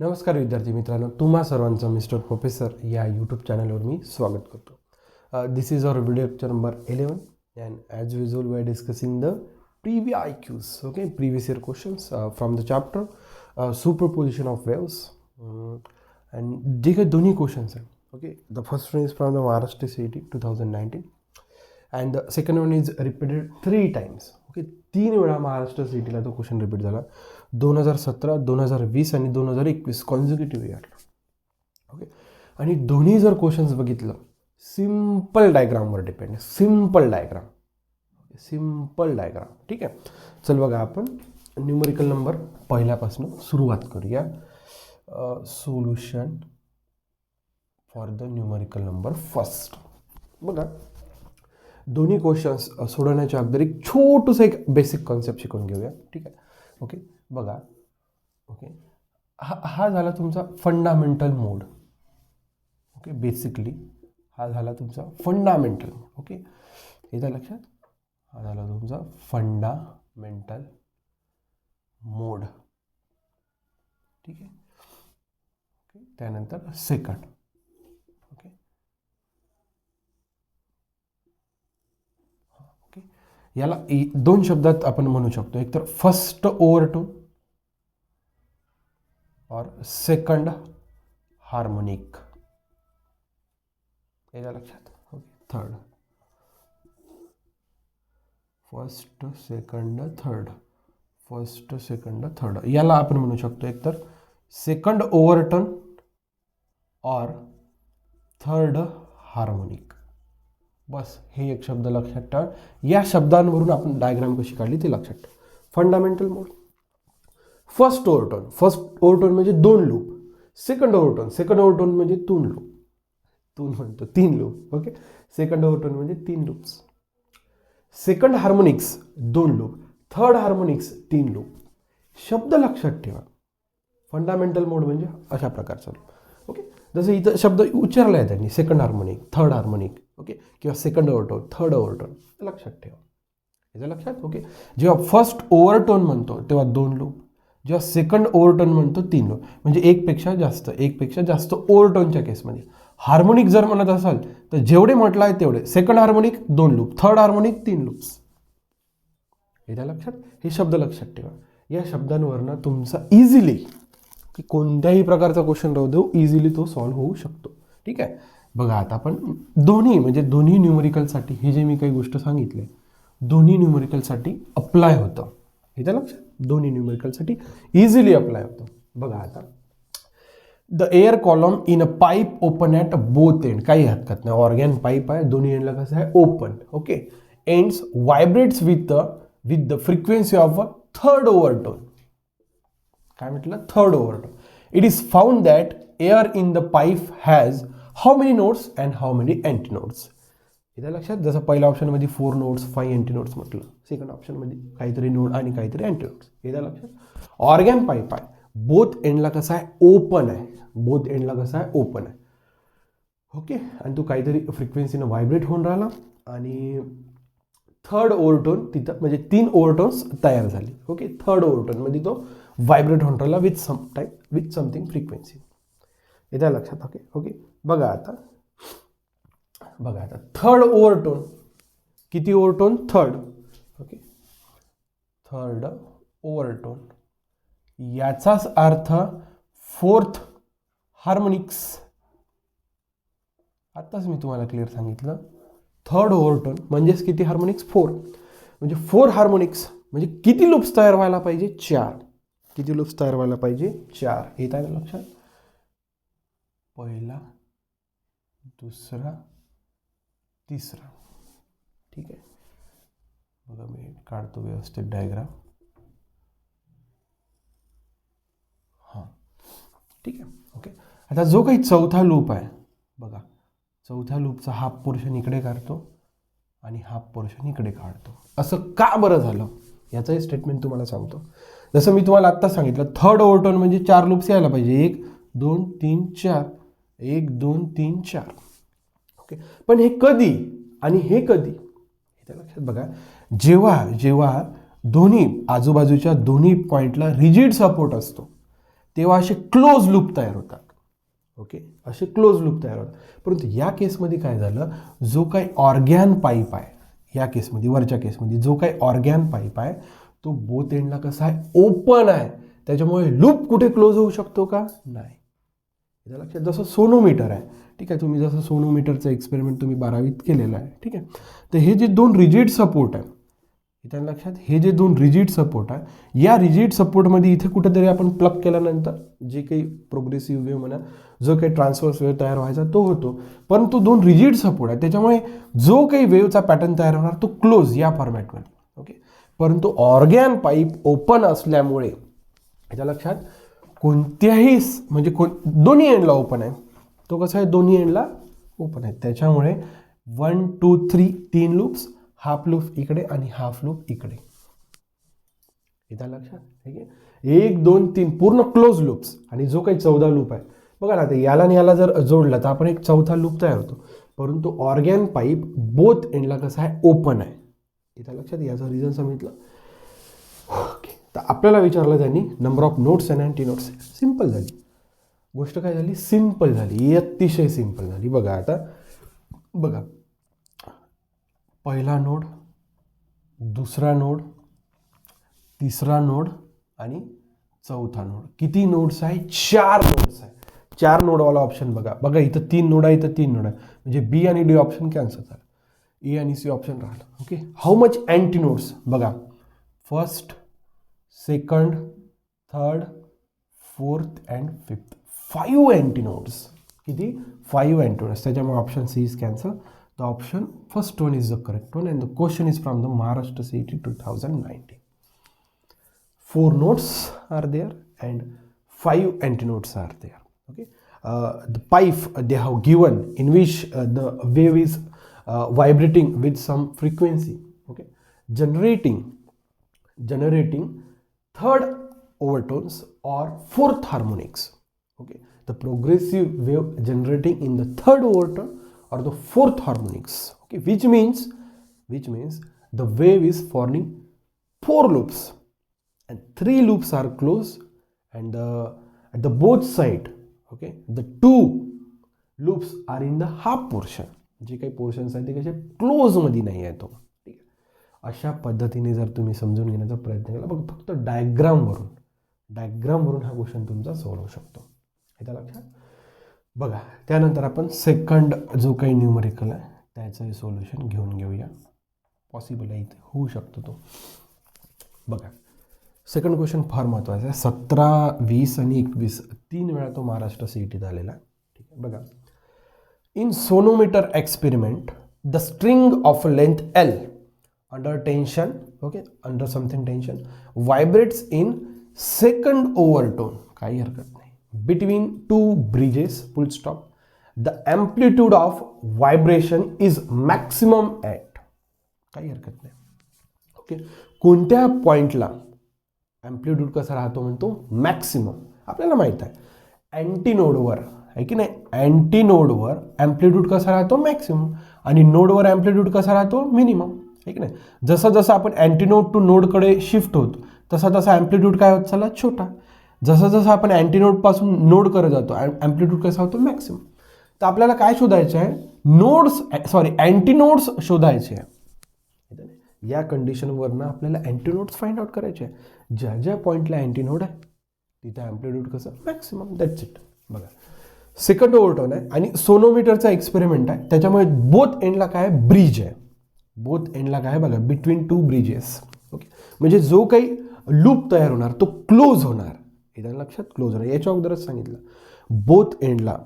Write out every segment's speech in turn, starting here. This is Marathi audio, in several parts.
नमस्कार विद्यार्थी मित्रांनो, तुम्हा सर्वांचं मिस्टर प्रोफेसर या यूट्यूब चॅनलवर मी स्वागत करतो. This is our video lecture number 11 and as usual we are discussing the PVIQs, okay, previous year questions from the chapter superposition of waves, and जे काही दोन्ही क्वेश्चन्स आहेत, okay. The first one is from the Maharashtra CET 2019 and the second one is repeated 3 times, okay. 3 वेळा महाराष्ट्र CETला तो क्वेश्चन रिपीट झाला. 2017, 2020 आणि 2021 कॉन्झिक्युटिव्ह इयर, ओके. आणि दोन्ही जर क्वेश्चन्स बघितलं, सिम्पल डायग्रामवर डिपेंड, सिम्पल डायग्राम, ठीक आहे. चल बघा, आपण न्यूमरिकल नंबर पहिल्यापासून सुरुवात करूया. Solution for the numerical number first. बघा, दोन्ही क्वेश्चन्स सोडवण्याच्या अगोदर एक छोटूसं एक बेसिक कॉन्सेप्ट शिकून घेऊया, ठीक आहे. ओके, बघा, ओके, हा झाला तुमचा फंडामेंटल मोड, ओके. बेसिकली हा झाला तुमचा फंडामेंटल मोड, ओके. येतं लक्षात? हा झाला तुमचा फंडामेंटल मोड, ठीक आहे. ओके, त्यानंतर सेकंड, ओके. ओके, याला दोन शब्दात आपण म्हणू शकतो, एक तर फर्स्ट ओव्हरटोन और सेकंड हार्मोनिक. येतं लक्षात? Okay, third, first second third, first second third, याला आपण म्हणू शकतो एक तर सेकंड ओव्हरटोन और थर्ड हार्मोनिक. बस हे एक शब्द लक्षात ठेवा. या शब्दांवरून आपण डायग्राम कशी काढली ते लक्षात ठेवा. फंडामेंटल मोड, फर्स्ट ओव्हरटोन म्हणजे 2 लूप. सेकंड ओव्हरटोन म्हणजे 3 लूप, 3 लूप, ओके. सेकंड ओव्हरटोन म्हणजे 3 loops. Second harmonics 2 loop, third harmonics 3 loop. शब्द लक्षात ठेवा. फंडामेंटल मोड म्हणजे अशा प्रकारचा लूप, ओके. जसं इथं शब्द उच्चारला आहे त्यांनी, second harmonic, third harmonic, okay, किंवा सेकंड ओव्हरटोन, थर्ड ओव्हरटोन, लक्षात ठेवा. याचं लक्षात, ओके. जेव्हा फर्स्ट ओव्हरटोन म्हणतो तेव्हा 2 लूप, जेव्हा सेकंड ओव्हरटोन म्हणतो 3 लूप, म्हणजे एकपेक्षा जास्त ओव्हरटोनच्या केसमध्ये. हार्मोनिक जर म्हणत असाल तर जेवढे म्हटलं आहे तेवढे, second harmonic 2 loop, third harmonic 3 loops. येत्या लक्षात? हे शब्द लक्षात ठेवा. या शब्दांवरनं तुमचा इझिली, की कोणत्याही प्रकारचा क्वेश्चन राहू देऊ, इझिली तो सॉल्व्ह होऊ शकतो, ठीक आहे. बघा, आता आपण दोन्ही न्यूमरिकलसाठी हे जे मी काही गोष्ट सांगितले, दोन्ही न्यूमरिकलसाठी अप्लाय होतं. येत्या लक्षात? दोन्ही न्यूमरिकलसाठी इझिली अप्लाय होतं. बघा आता, the air column in a pipe open at both end, काही हरकत नाही, ऑर्गॅन पाईप आहे, दोन्ही एंडला कसं आहे, open, okay. Ends vibrates with the frequency of a third overtone. काय म्हटलं? Third overtone. It is found that air in the pipe has how many nodes and how many antinodes. इथं लक्षात? जसं पहिल्या ऑप्शनमध्ये 4 नोट्स 5 अँटीनोट्स म्हटलं, सेकंड ऑप्शनमध्ये काहीतरी नोड आणि काहीतरी अँटीनोट्स. इथं लक्षात? ऑर्गॅन पाईप आहे, बोथ एंडला कसं आहे, ओपन आहे, बोथ एंडला कसं आहे, ओपन आहे, ओके. आणि तो काहीतरी फ्रिक्वेन्सीनं व्हायब्रेट होऊन राहिला आणि थर्ड ओव्हरटोन तिथं, म्हणजे 3 ओव्हरटोन्स तयार झाली, ओके. थर्ड ओव्हरटोनमध्ये तो व्हायब्रेट होऊन राहिला विथ समथिंग फ्रिक्वेन्सी. येत्या लक्षात? Okay, okay. बघा आता थर्ड ओव्हरटोन, किती overtone? Third, okay. Third overtone, याचाच अर्थ फोर्थ हार्मोनिक्स. आत्ताच मी तुम्हाला क्लिअर सांगितलं, थर्ड ओव्हरटोन म्हणजेच किती हार्मोनिक्स? 4. म्हणजे 4 हार्मोनिक्स म्हणजे किती लूप्स तयार व्हायला पाहिजे? 4. किती लूप्स तयार व्हायला पाहिजे? 4. येत आहे लक्षात? पहिला, दुसरा, तिसरा, ठीक आहे. बघा, मी काढतो व्यवस्थित डायग्राम. हां, ठीक आहे, ओके. आता जो काही चौथा लूप आहे, बघा, चौथ्या लूपचा हाफ पोर्शन इकडे काढतो आणि हाफ पोर्शन इकडे काढतो. असं का बरं झालं याचंही स्टेटमेंट तुम्हाला सांगतो. जसं मी तुम्हाला आत्ता सांगितलं, थर्ड ओव्हरटोन म्हणजे 4 लूप्स यायला पाहिजे, 1 2 3 4, 1 2 3 4, ओके. पण हे कधी आणि हे कधी? हे लक्षात बघा, जेव्हा दोन्ही आजूबाजूच्या दोन्ही पॉइंटला रिजिड सपोर्ट असतो तेव्हा असे क्लोज लूप तयार होतात. ओके, असे क्लोज लूप तयार होतात. परंतु या केसमध्ये काय झालं, जो काही ऑर्गॅन पाईप आहे, या केसमध्ये वरच्या केसमध्ये जो काही ऑर्गॅन पाईप आहे तो बोथ एंडला कसा आहे, ओपन आहे. त्याच्यामुळे लूप कुठे क्लोज होऊ शकतो का, नाही. याच्या लक्षात, जसं सोनोमीटर आहे, ठीक आहे, तुम्ही जसं सोनोमीटरचं एक्सपेरिमेंट तुम्ही 12वीत केलेलं आहे, ठीक आहे. तर हे जे दोन रिजिड सपोर्ट आहे, त्या लक्षात, हे जे दोन रिजिड सपोर्ट आहे, या रिजिड सपोर्टमध्ये इथे कुठेतरी आपण प्लग केल्यानंतर जे काही प्रोग्रेसिव्ह वेव्ह म्हणा, जो काही ट्रान्सवर्स वेव्ह तयार व्हायचा तो होतो. परंतु दोन रिजिड सपोर्ट आहे, त्याच्यामुळे जो काही वेव्हचा पॅटर्न तयार होणार तो क्लोज या फॉर्मॅटमध्ये. ओके, परंतु ऑर्गॅन पाईप ओपन असल्यामुळे याच्या लक्षात, कोणत्याही म्हणजे दोन्ही एंडला ओपन आहे, तो कसा आहे, दोन्ही एंडला ओपन आहे. त्याच्यामुळे 1 2 3 3 लूप्स, हाफ लूप इकडे आणि हाफ लूप इकडे. येतं लक्षात, ठीक आहे. 1 2 3 पूर्ण क्लोज लूप्स, आणि जो काही 14 लूप आहे बघा ना, ते याला आणि याला जर जोडलं तर आपण एक चौथा लूप तयार होतो. परंतु ऑर्गॅन पाईप बोथ एंडला कसा आहे, ओपन आहे. येतं लक्षात, याचं रिझन सांगितलं. ओके, तर आपल्याला विचारलं त्यांनी number of nodes and anti nodes. Simple झाली गोष्ट, काय झाली, सिंपल झाली, अतिशय सिंपल झाली. बघा आता, बघा, पहिला नोड, दुसरा नोड, तिसरा नोड आणि चौथा नोड. किती नोड्स आहे, 4 नोड्स आहे. 4 नोडवाला ऑप्शन बघा. बघा इथं 3 नोड आहे, इथं 3 नोड आहे, म्हणजे बी आणि डी ऑप्शन कॅन्सल झालं, ए आणि सी ऑप्शन राहिलं. Okay, how much antinodes बघा, first, second, third, fourth and fifth, 5 antinodes. किती, 5 अँटी नोड्स. त्याच्यामुळे option C is cancel. The option first one is the correct one, and the question is from the Maharashtra CET 2019. 4 nodes are there and 5 antinodes are there. Okay, the pipe they have given in which the wave is vibrating with some frequency. Okay, generating third overtones or fourth harmonics. Okay, the progressive wave generating in the third overtone or the fourth harmonics. Okay, which means the wave is forming 4 loops and 3 loops are closed, and at the both side, okay, the 2 loops are in the half portion. जे काही पोर्शन्स आहेत ते कसे क्लोज मध्ये नाही आहे तो. ठीक आहे, अशा पद्धतीने जर तुम्ही समजून घेण्याचा प्रयत्न केला, बघ फक्त डायग्रामवरून हा क्वेश्चन तुमचा सॉल्व्ह होऊ शकतो. येतं लक्षात. बघा, त्यानंतर आपण सेकंड जो काही न्यूमरिकल आहे त्याचं सोल्युशन घेऊन घेऊया. पॉसिबल आहे, इथे होऊ शकतो तो. बघा, सेकंड क्वेश्चन फार महत्त्वाचा आहे. 17, 20 आणि 21 3 वेळा तो महाराष्ट्र CET आलेला. ठीक आहे, बघा, in sonometer experiment the string of length L under tension, okay, under something tension, vibrates in second overtone, काही हरकत नाही, between 2 bridges, full stop. The amplitude of vibration is maximum at, काही हरकत नाही. ओके, कोणत्या पॉइंटला ॲम्प्लिट्यूड कसा राहतो म्हणतो, मॅक्सिमम. आपल्याला माहित आहे अँटी नोडवर आहे की नाही, अँटी नोडवर ॲम्प्लिट्यूड कसा राहतो, मॅक्सिमम, आणि नोडवर ॲम्प्लिट्यूड कसा राहतो, मिनिमम. आहे की नाही. जसं जसं आपण अँटी नोड टू नोडकडे शिफ्ट होतो तसा तसा ॲम्प्लिट्यूड काय होत चालला, छोटा. जसं जसं आपण अँटीनोडपासून नोड करत जातो ॲम्प्लिट्यूड कसा होतो, मॅक्सिमम. तर आपल्याला काय शोधायचं आहे, अँटीनोड्स शोधायचे आहे. या कंडिशनवरनं आपल्याला अँटीनोड्स फाइंड आउट करायचे आहे. ज्या ज्या पॉईंटला अँटीनोड आहे तिथे ॲम्प्लिट्यूड कसं, मॅक्सिमम. That's it. बघा, सेकंड ओव्हरटोन आहे आणि सोनोमीटरचा एक्सपेरिमेंट आहे, त्याच्यामुळे बोथ एंडला काय ब्रिज आहे. बोथ एंडला काय बघा, बिटवीन 2 ब्रिजेस. ओके, म्हणजे जो काही लूप तयार होणार तो क्लोज होणार. इथं लक्षात, क्लोज होणार. याच्या अगोदरच सांगितलं, बोथ एंडला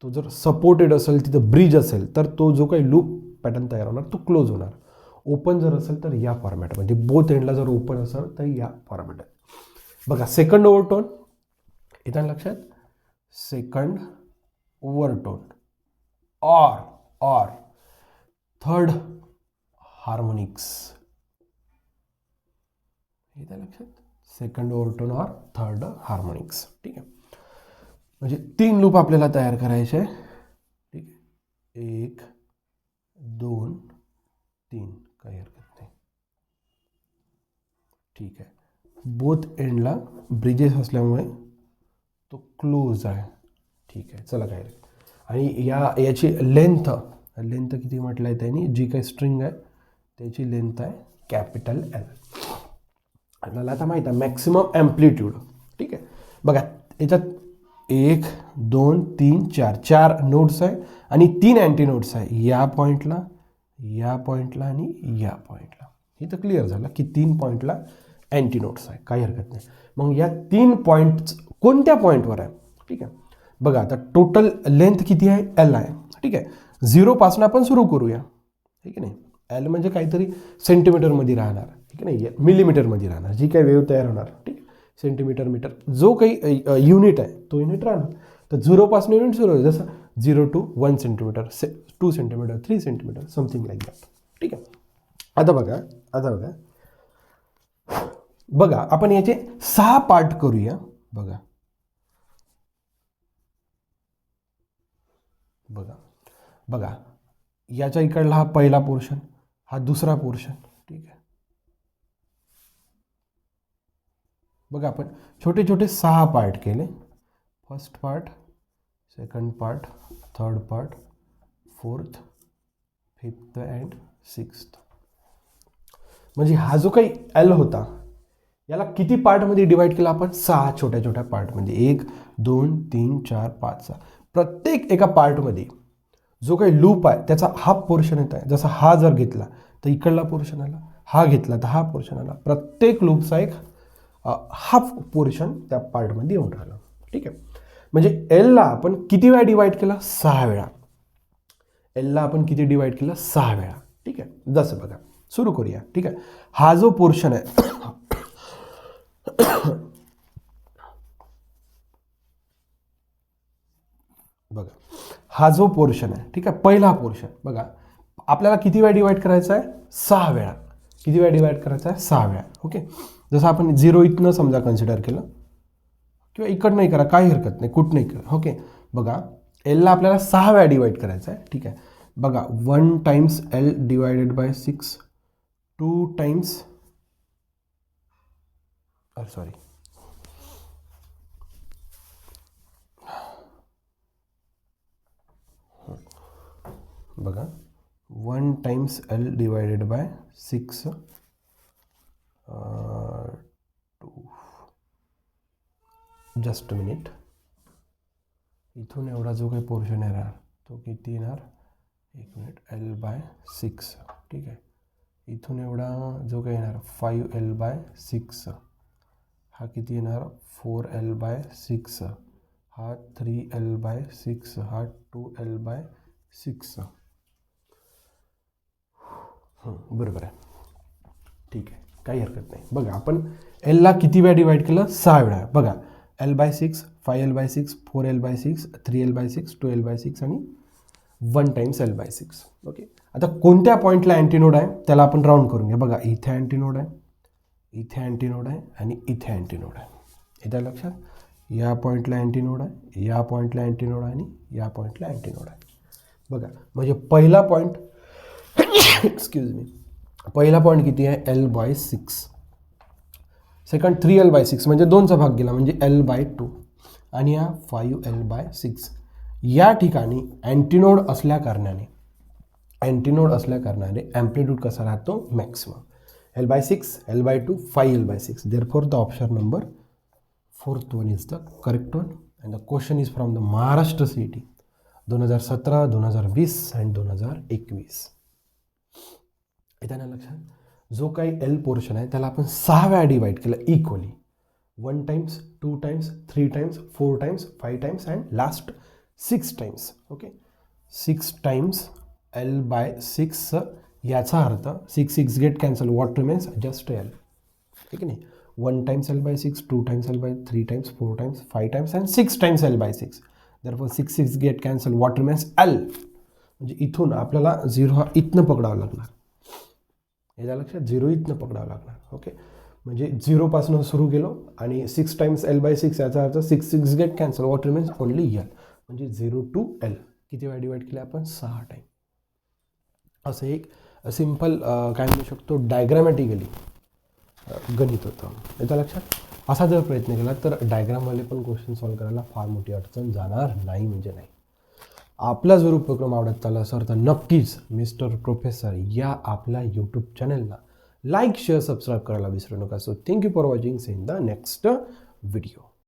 तो जर सपोर्टेड असेल, तिथं ब्रिज असेल, तर तो जो काही लूप पॅटर्न तयार होणार तो क्लोज होणार. ओपन जर असेल तर या फॉर्मॅटमध्ये, बोथ एंडला जर ओपन असेल तर या फॉर्मॅटात. बघा, सेकंड ओव्हरटोन, इथं लक्षात, सेकंड ओव्हरटोन और थर्ड हार्मोनिक्स. इथं लक्षात, सेकंड ओव्हरटोन और थर्ड हार्मोनिक्स. ठीक आहे, म्हणजे 3 लूप आपल्याला तयार करायचे आहे. ठीक आहे, 1 2 3, काही हरकत नाही. ठीक आहे, बोथ एंडला ब्रिजेस असल्यामुळे तो क्लोज आहे. ठीक आहे, चला काय. आणि याची लेंथ किती म्हटलं आहे त्यांनी, जी काही स्ट्रिंग आहे त्याची लेंथ आहे कॅपिटल एल. आपल्याला आता माहीत आहे मॅक्सिमम ॲम्प्लिट्यूड. ठीक आहे, बघा याच्यात 1 2 3 4 नोड्स आहे आणि 3 अँटी नोड्स आहे, या पॉईंटला आणि या पॉईंटला. इथं क्लिअर झालं की 3 पॉईंटला अँटी नोड्स आहे, काही हरकत नाही. मग या 3 पॉईंट्स कोणत्या पॉईंटवर आहे? ठीक आहे, बघा आता टोटल लेंथ किती आहे, एल आहे. ठीक आहे, 0 पासून आपण सुरू करूया. ठीक आहे नाही, एल म्हणजे काहीतरी सेंटीमीटरमध्ये राहणार. ठीक आहे नाही, मिलीमीटरमध्ये राहणार, जी काही वेव्ह तयार होणार. ठीक आहे, सेंटीमीटर मीटर जो काही युनिट आहे तो युनिट राहणार. तर 0 पासून युनिट सुरू होईल, जसं 0 to 1 centimetre, 2 centimetre, 3 centimetre, something like that. ठीक आहे, आता बघा आपण याचे 6 पार्ट करूया. बघा याच्या इकडला हा पहिला पोर्शन, हा दुसरा पोर्शन. ठीक आहे, बघा आपण छोटे छोटे 6 पार्ट केले. First part, second part, third part, fourth, fifth and sixth. म्हणजे हा जो काही एल होता याला किती पार्टमध्ये डिवाइड केला आपण? 6 छोट्या छोट्या पार्टमध्ये. 1 2 3 4 5 6. प्रत्येक एका पार्टमध्ये जो काही लूप आहे त्याचा हाफ पोर्शन येत आहे. जसा हा जर घेतला तर इकडला पोर्शन आला, हा घेतला तर हा पोर्शन आला. प्रत्येक लूपचा एक हाफ पोर्शन त्या पार्टमध्ये येऊन राहिला. ठीक आहे, म्हणजे एलला आपण किती वेळा डिवाइड केला? 6 वेळा. एलला आपण किती डिवाइड केलं? 6 वेळा. ठीक आहे, जसं बघा सुरू करूया. ठीक आहे, हा जो पोर्शन आहे बघा, हा जो पोर्शन आहे, ठीक आहे, पहिला पोर्शन बघा आपल्याला किती वेळा डिवाइड करायचा आहे? 6 वेळा. किती वेळा डिवाइड करायचा आहे? 6 वेळा. ओके, जसं आपण 0 इथनं समजा कन्सिडर केलं किंवा इकडं नाही करा, काही हरकत नाही, कुठं नाही करा. ओके, बघा एलला आपल्याला 6 वेळा डिवाइड करायचं आहे. ठीक आहे, बघा 1 times L divided by 6, 2 times sorry बघा 1 times L divided by 6, 2 just minute. इथून एवढा जो काही पोर्शन येणार तो किती येणार? 1 मिनिट. L by 6. ठीक आहे, इथून एवढा जो काही येणार 5L बाय 6, हा किती येणार? 4L बाय 6, हा 3L बाय 6, हा 2L बाय 6. बरोबर आहे. ठीक आहे, काही हरकत नाही. बघा आपण एलला किती वेळा डिवाइड केलं? 6 वेळा. बघा L by 6, 5L by 6, 4L by 6, 3L by 6, 2L by 6 आणि 1 टाइम्स L बाय 6. ओके, आता कोणत्या पॉईंटला अँटीनोड आहे त्याला आपण राऊंड करून घ्या. बघा इथे अँटीनोड आहे, इथे अँटीनोड आहे आणि इथे अँटीनोड आहे. येत्या लक्षात? या पॉईंटला अँटीनोड आहे, या पॉईंटला अँटीनोड आहे आणि या पॉईंटला अँटीनोड आहे. बघा म्हणजे पहिला पॉईंट एक्सक्यूज मी, पहिला पॉईंट किती आहे? L by 6. Second 3L by 6 म्हणजे 2चा भाग गेला म्हणजे L बाय 2 आणि हा 5L बाय 6. या ठिकाणी अँटीनोड असल्या कारणाने ॲम्प्लिट्यूड कसा राहतो? Maximum. L by 6, L by 2, 5L by 6. Therefore the option number 4th one is the correct one and the question is from the Maharashtra CET 2017, 2020 and 2021. येतं ना लक्षात? जो काही एल पोर्शन आहे त्याला आपण 6 वेळा डिवाइड केलं equally. 1 times, 2 times, 3 times, 4 times, 5 times and last 6 times. Okay, 6 times L by 6. याचा अर्थ 6 get cancel, what remains? Just L. ठीक आहे नाही, 1 times L by 6, 2 times L by 3 times, 4 times, 5 times and 6 times L by 6. Therefore 6 get cancel, what remains? L. म्हणजे इथून आपल्याला 0 हा इथनं पकडावं लागणार. याच्या लक्षात? 0 इथनं पकडावं लागणार. ओके, म्हणजे 0 पासून सुरू गेलो आणि 6 टाइम्स एल बाय 6 याचा अर्थ 6 get cancel, what remains? Only L. म्हणजे 0 to एल किती वेळा डिवाइड केले आपण? 6 टाइम. असं एक सिम्पल काय म्हणू शकतो डायग्रॅमॅटिकली गणित होतं. याच्या लक्षात? असा जर प्रयत्न केला तर डायग्रामवाले पण क्वेश्चन सॉल्व करायला फार मोठी अडचण जाणार नाही म्हणजे नाही. आपला जर उपक्रम आवडत चालला सर तर नक्कीच मिस्टर प्रोफेसर या आपल्या यूट्यूब चॅनलला लाईक शेअर सबस्क्राईब करायला विसरू नका. So thank you for watching. See in the next video.